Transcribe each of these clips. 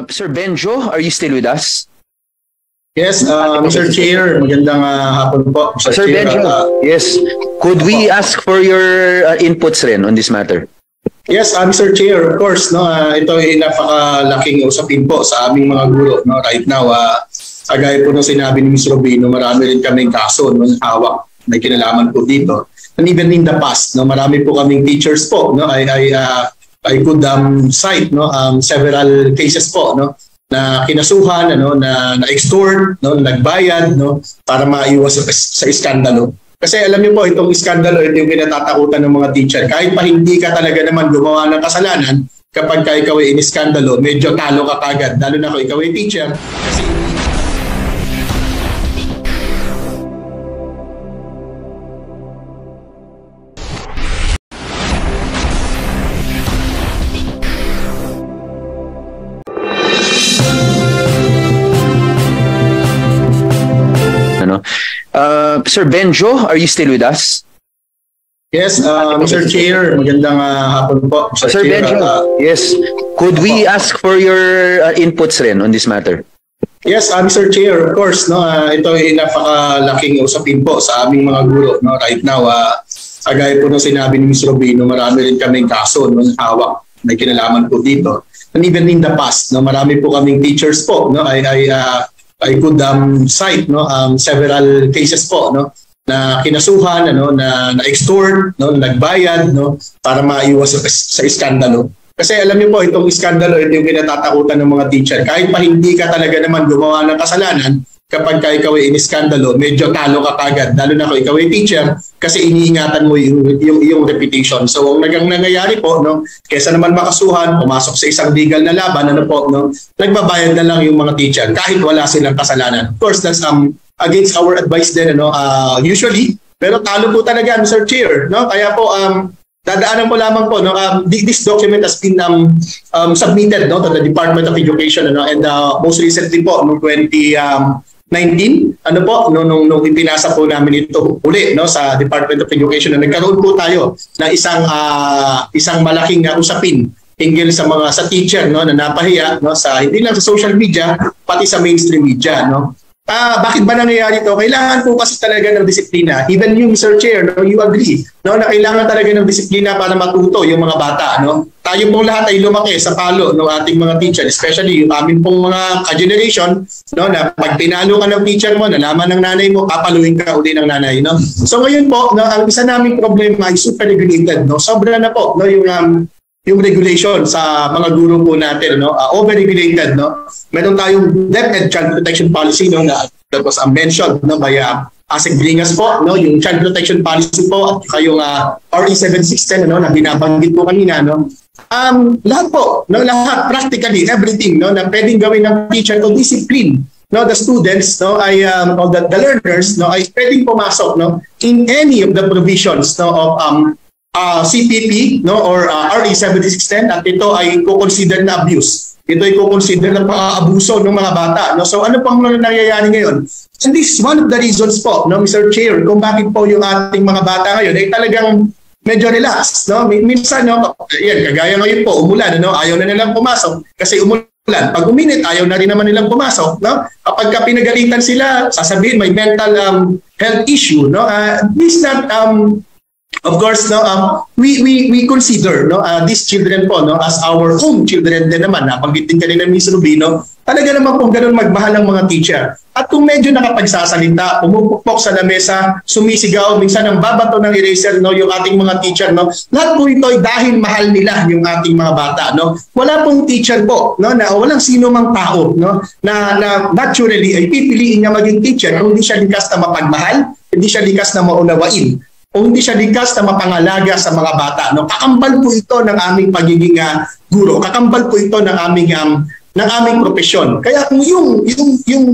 Sir Benjo, are you still with us? Yes, Mr. Chair, magandang hapon po. Sir Chair, Benjo, yes. Could we ask for your inputs rin on this matter? Yes, Mr. Chair, of course, no, ito ay napakalaking usapin po sa aming mga guro. No, right now, gaya po ng sinabi ni Ms. Robino, marami rin kaming kaso no, hawak, may kinalaman po dito. And even in the past, no, marami po kaming teachers po. No, I could cite no, several cases po no, na kinasuhan, ano, na extort, no, nagbayad, no, para maiwas sa iskandalo. Kasi alam niyo po, itong iskandalo, ito yung kinatatakutan ng mga teacher. Kahit pa hindi ka talaga naman gumawa ng kasalanan, kapag ikaw ay iniskandalo, medyo talo ka kagad. Lalo na kung ikaw ay teacher. Kasi Sir Benjo, are you still with us? yes, Mr. Chair, magandang hapon po. Sir Chair, Benjo, yes. Could we ask for your inputs rin on this matter? Yes, Mr. Chair, of course, no, ito ay napakalaking usapin po sa aming mga guro. No, right now, gaya po ng sinabi ni Ms. Robino, marami rin kaming kaso no, hawak, may kinalaman po dito. And even in the past, no, marami po kaming teachers po. No, I could cite no, several cases po no, na kinasuhan, ano, na extort, no, nagbayad, no, para maiwas sa iskandalo. Kasi alam niyo po, itong iskandalo, ito yung kinatatakutan ng mga teacher. Kahit pa hindi ka talaga naman gumawa ng kasalanan, kapag ikaw ay iniskandalo, medyo talo ka kagad. Lalo na kung ikaw ay teacher, kasi iniingatan mo yung reputation. So ang nangyayari po, no, kaysa naman makasuhan, pumasok sa isang legal na laban, ano po, no, nagbabayad na lang yung mga teacher kahit wala silang kasalanan. Of course, that's against our advice din, ano, usually. Pero talo po talaga, Mr. Chair. No? Kaya po, dadaanan ko lamang po, no, this document has been submitted no, to the Department of Education, ano, and most recently po, noong 2019, ano po, nung ipinasa po namin ito uli no, sa Department of Education, na nagkaroon po tayo ng isang malaking usapin hinggil sa teacher no, na napahiya no, sa hindi lang sa social media, pati sa mainstream media. No. Bakit ba nangyayari ito? Kailangan po kasi talaga ng disiplina. Even you, Mr. Chair, no, you agree no, na kailangan talaga ng disiplina para matuto yung mga bata. No? Tayo pong lahat ay lumaki sa palo ng ating mga teacher, especially yung amin pong mga ka-generation, no, na pag pinalo ka ng teacher mo, nalaman ng nanay mo, papaluin ka uli ng nanay. No? So ngayon po, no, ang isa naming problema ay super regulated. No? Sobra na po no, yung regulation sa mga guro po natin, no, over-regulated, no. Meron tayong DepEd Child Protection Policy, no, that was mentioned, no, by Asik Bringas po, no, yung Child Protection Policy po at yung RE 7610, no, na binabanggit po kanina, no. Lahat po, no, lahat, practically everything, no, na pwedeng gawin ng teacher to discipline, no, the students, no, ay or the learners, no, ay pwedeng pumasok, no, in any of the provisions, no, of CPP, no, or RE 7610, at ito ay ko-consider na abuse. Ito ay ko-consider na pang-abuso ng mga bata. No? So ano pang nangyayari ngayon? And this is one of the reasons po, no, Mr. Chair, kung bakit po yung ating mga bata ngayon ay talagang medyo relaxed. No? Minsan, no, yan, kagaya ngayon po, umulan, no? Ayaw na nilang pumasok kasi umulan. Pag uminit, ayaw na rin naman nilang pumasok. No? Kapag pinagalitan sila, sasabihin may mental health issue. No? This not... Of course, no, we consider no, these children po no, as our own children din naman. Napanggitin kanina ni Ms. Rubino, talaga naman po ganun magmahal ang mga teacher. At kung medyo nakapagsasalita, umupukpok sa lamesa, sumisigaw, minsan ang babato ng eraser no, yung ating mga teacher, no, lahat po ito ay dahil mahal nila yung ating mga bata. No. Wala pong teacher po, no, na walang sino mang tao no, na naturally ay pipiliin niya maging teacher kung hindi siya likas na mapagmahal, hindi siya likas na maunawain, o hindi siya likas na mapangalaga sa mga bata. No? Kakambal po ito ng aming pagiging guro. Kakambal po ito ng aming profesyon. Kaya kung yung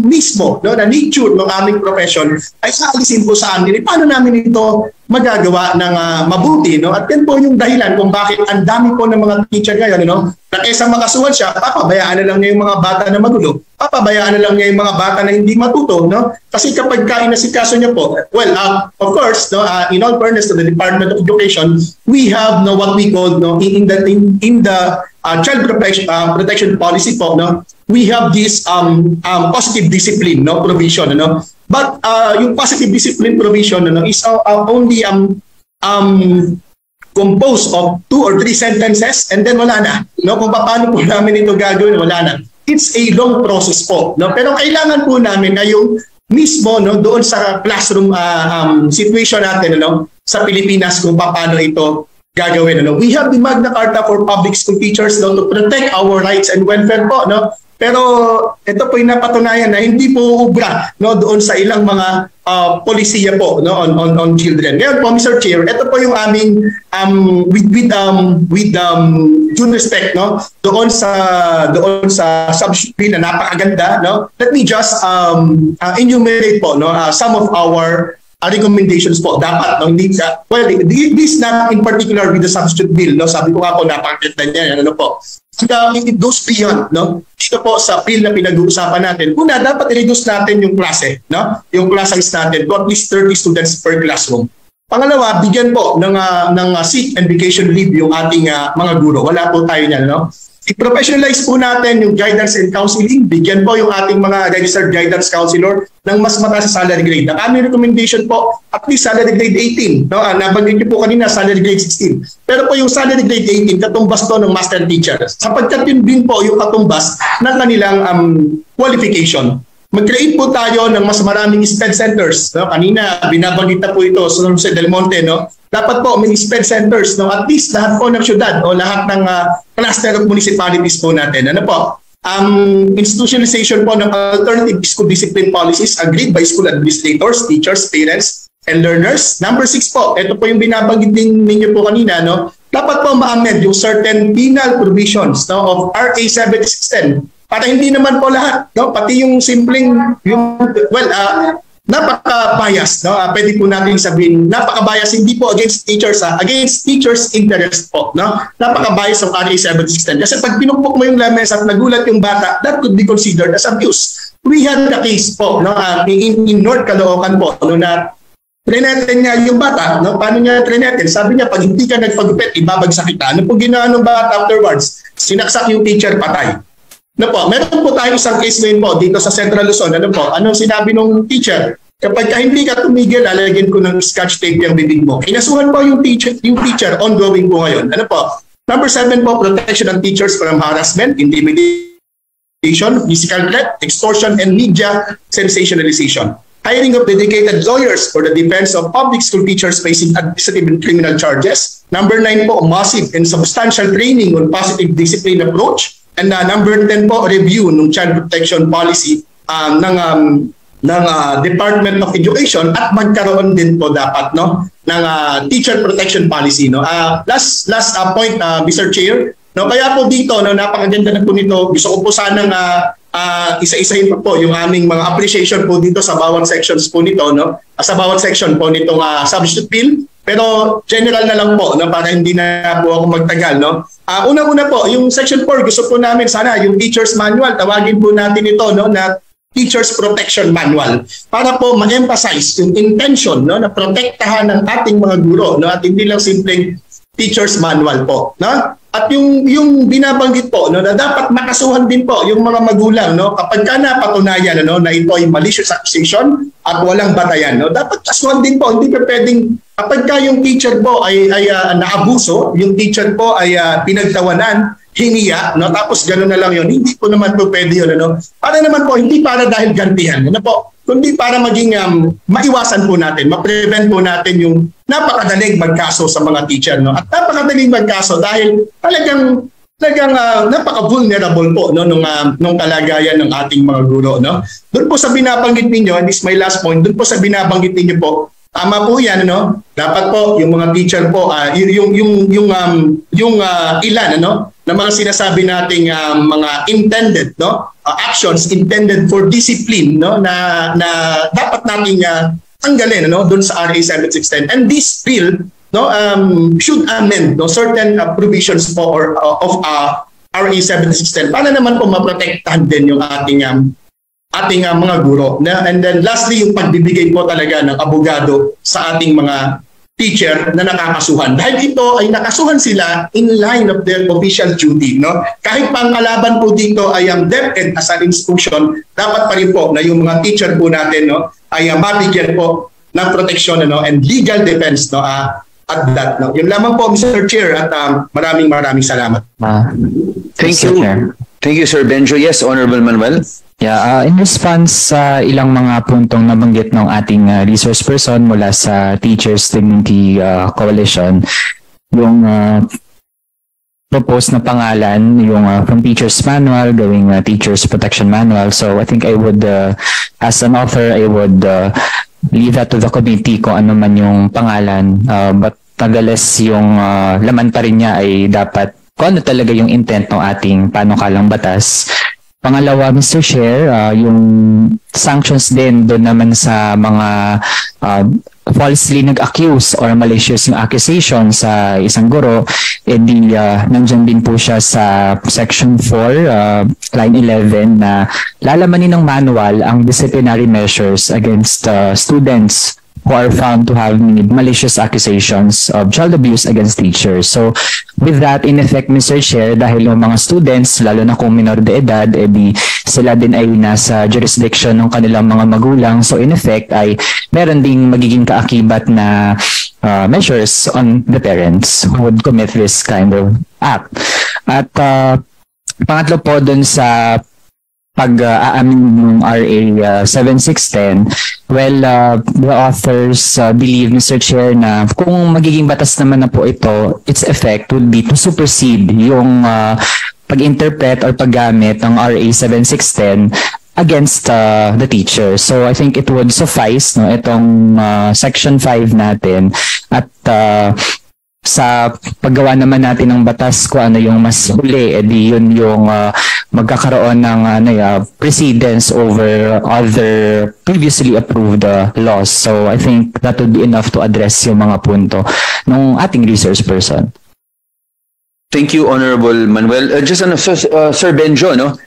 mismo no, na nature ng aming profession ay saalisin po sa amin, paano namin ito magagawa ng mabuti? No? At yan po yung dahilan kung bakit ang dami po ng mga teacher ngayon, no? Na kaysa makasuhan siya, papabayaan na lang niya yung mga bata na magulo. Papabayaan na lang niya yung mga bata na hindi matuto. No? Kasi kapag inasikaso niya po, well, of course, no, in all fairness to the Department of Education, we have no, what we call no, in the child protection policy po, no, we have this positive discipline, no, provision, no. But yung positive discipline provision, no, is only composed of 2 or 3 sentences and then wala na, no. Kung paano po namin ito gagawin, wala na. It's a long process po, no. Pero kailangan po namin na yung mismo, no, doon sa classroom situation natin, no, sa Pilipinas kung paano ito gagawin, no. We have the Magna Carta for public school teachers, no, to protect our rights and welfare po, no. Pero ito po yung napatunayan na hindi po ubra, no, doon sa ilang mga polisiya po, no, on children. Ngayon po, Mr. Chair, ito po yung aming with due respect, no, doon sa substitute bill na napakaganda, no. Let me just enumerate po, no, some of our recommendations po. Dapat, no, hindi ka, well, this not in particular with the substitute bill, no, sabi ko nga po, napakaganda niya, ano po. It goes beyond, no? Dito po sa bill na pinag-uusapan natin. Una, dapat i-reduce natin yung klase, no? Yung class size natin to at least 30 students per classroom. Pangalawa, bigyan po ng sick and vacation leave yung ating mga guro. Wala po tayo niyan, no? I-professionalize po natin yung guidance and counseling. Bigyan po yung ating mga registered guidance counselor ng mas mataas sa salary grade. Ang aming recommendation po, at least salary grade 18. No? Nabanggit niyo po kanina, salary grade 16. Pero po yung salary grade 18, katumbas to ng master teacher. Sapagkat yun din po yung katumbas ng kanilang qualification. Mag-create po tayo ng mas maraming SPED centers. No? Kanina, binabanggit na po ito sa Jose Del Monte. No? Dapat po may SPED centers. No? At least lahat po ng syudad o lahat ng cluster of municipalities po natin. Ano po? Institutionalization po ng alternative school discipline policies agreed by school administrators, teachers, parents, and learners. Number 6 po, ito po yung binabanggit din ninyo po kanina. No? Dapat po ma-amend yung certain penal provisions, no, of RA 7610 para hindi naman po lahat, no, pati yung simpleng yung napaka-bias, no, pwede po natin sabihin napaka-bias, hindi po against teachers, against teachers interest po, no, napaka-bias ng RA 7610 kasi pag pinupok mo yung lamesa at nagulat yung bata, that could be considered as abuse. We had a case po, no, in North Caloocan po, no, na trineten niya yung bata, no? Paano niya trineten? Sabi niya, pag hindi ka nagpagupit, ibabagsak kita. Ano po ginawa ng bata afterwards? Sinaksak yung teacher, patay. Ano po? Meron po tayo isang case ngayon po dito sa Central Luzon. Ano po? Anong sinabi ng teacher? Kapag hindi ka tumigil, lalagyan ko ng scotch tape yung bibig mo. Inasuhan po yung teacher, ongoing po ngayon. Ano po? Number 7 po, protection ng teachers from harassment, intimidation, physical threat, extortion, and media sensationalization. Hiring of dedicated lawyers for the defense of public school teachers facing administrative and criminal charges. Number 9 po, massive and substantial training on positive discipline approach. And number 10 po, review ng child protection policy ng Department of Education at magkaroon din po dapat, no, ng teacher protection policy, no. Last point, Mr. Chair, no, kaya po dito, no, napakaganda na po nito. Gusto ko po sanang isa-isahin po yung aming mga appreciation po dito sa bawat sections po nito, no? Sa bawat section po nitong substitute bill. Pero general na lang po, no, para hindi na po ako magtagal, no? Una-una po, yung section 4, gusto po namin sana yung teacher's manual, tawagin po natin ito, no, na teacher's protection manual para po ma-emphasize yung intention, no, na protektahan ng ating mga guro, no, at hindi lang simpleng teacher's manual po, no? At yung binabanggit po, no, na dapat makasuhan din po yung mga magulang, no, kapag ka napatunayan, no, na ito ay malicious accusation at walang batayan, no, dapat kasuhan din po. Hindi pa pwedeng kapag ka yung teacher po ay naabuso, yung teacher po ay pinagtawanan, hiniya, no, tapos gano'n na lang yun. Hindi po naman po pwede yun, no? Para naman po, hindi para dahil gantihan, no po, kundi para maging maiwasan po natin, ma-prevent po natin yung napakadaling magkaso sa mga teacher, no? At napakadaling magkaso dahil talagang napaka-vulnerable po, no, nung kalagayan ng ating mga guro, no? Doon po sa binabanggit ninyo, and this is my last point, doon po sa binabanggit ninyo po, tama po yan, no? Dapat po yung mga teacher po, yung ilan, ano, na mga sinasabi nating mga intended, no, actions intended for discipline, no, na dapat nating tanggalin, no, doon sa RA 7610. And this bill, no, should amend, no, certain provisions po of RA 7610 para naman po maprotektahan din yung ating mga guro. And then lastly, yung pagbibigay po talaga ng abogado sa ating mga teacher na nakakasuhan. Dahil ito ay nakasuhan sila in line of their official duty. No? Kahit pa ang kalaban po dito ay ang DepEd as an institution, dapat pa rin po na yung mga teacher po natin no, ay mabigyan po ng proteksyon and legal defense at that. No? Yun lamang po, Mr. Chair, at maraming salamat. Thank you. Thank you, Sir Benjo. Yes, Honorable Manuel. Yeah, in response sa ilang mga puntong nabanggit ng ating resource person mula sa Teachers Dignity Coalition, yung proposed na pangalan, yung from Teachers Manual going Teachers Protection Manual. So I think I would, as an author, I would leave that to the committee kung ano man yung pangalan. But nonetheless, yung laman pa rin niya ay dapat kung ano talaga yung intent ng ating panukalang batas. Pangalawa, Mr. Chair, yung sanctions din doon naman sa mga falsely nag-accuse or malicious yung accusation sa isang guro, edi nandiyan din po siya sa Section 4, line 11 na lalamanin ng manual ang disciplinary measures against students who are found to have made malicious accusations of child abuse against teachers. So with that, in effect, Mr. Chair, dahil yung mga students, lalo na kung minor de edad, edi sila din ay nasa jurisdiction ng kanilang mga magulang. So in effect, ay meron ding magiging kaakibat na measures on the parents who would commit this kind of act. At pangatlo po dun sa pag-aamin ng RA 7610, well, the authors believe, Mr. Chair, na kung magiging batas naman na po ito, its effect would be to supersede yung pag-interpret or paggamit ng RA 7610 against the teacher. So I think it would suffice itong Section 5 natin at sa paggawa naman natin ng batas kung ano yung mas huli, edi yun yung magkakaroon ng precedence over other previously approved laws. So I think that would be enough to address yung mga punto ng ating resource person. Thank you, Honorable Manuel. Just Sir Benjo, no?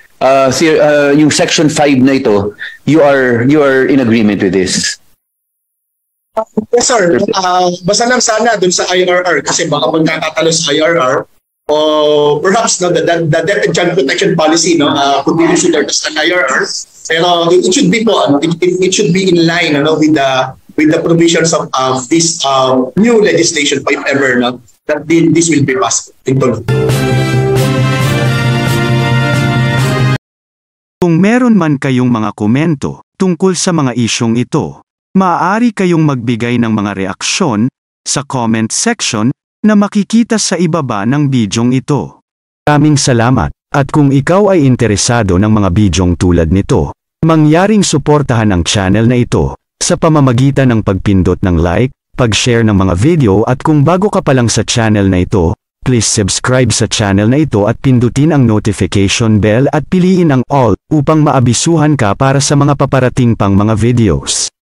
Yung Section 5 na ito, you are in agreement with this? Yes, sir. Basta lang sana dun sa IRR kasi baka magkakatalo sa IRR o perhaps the Debt and Child Protection Policy could be considered as an IRR. Pero it should be it should be in line with the provisions of this new legislation if ever that this will be passed into law. Kung meron man kayong mga komento tungkol sa mga isyong ito, maaari kayong magbigay ng mga reaksyon sa comment section na makikita sa ibaba ng bidyong ito. Maraming salamat, at kung ikaw ay interesado ng mga bidyong tulad nito, mangyaring suportahan ang channel na ito sa pamamagitan ng pagpindot ng like, pag-share ng mga video at kung bago ka pa lang sa channel na ito, please subscribe sa channel na ito at pindutin ang notification bell at piliin ang all upang maabisuhan ka para sa mga paparating pang mga videos.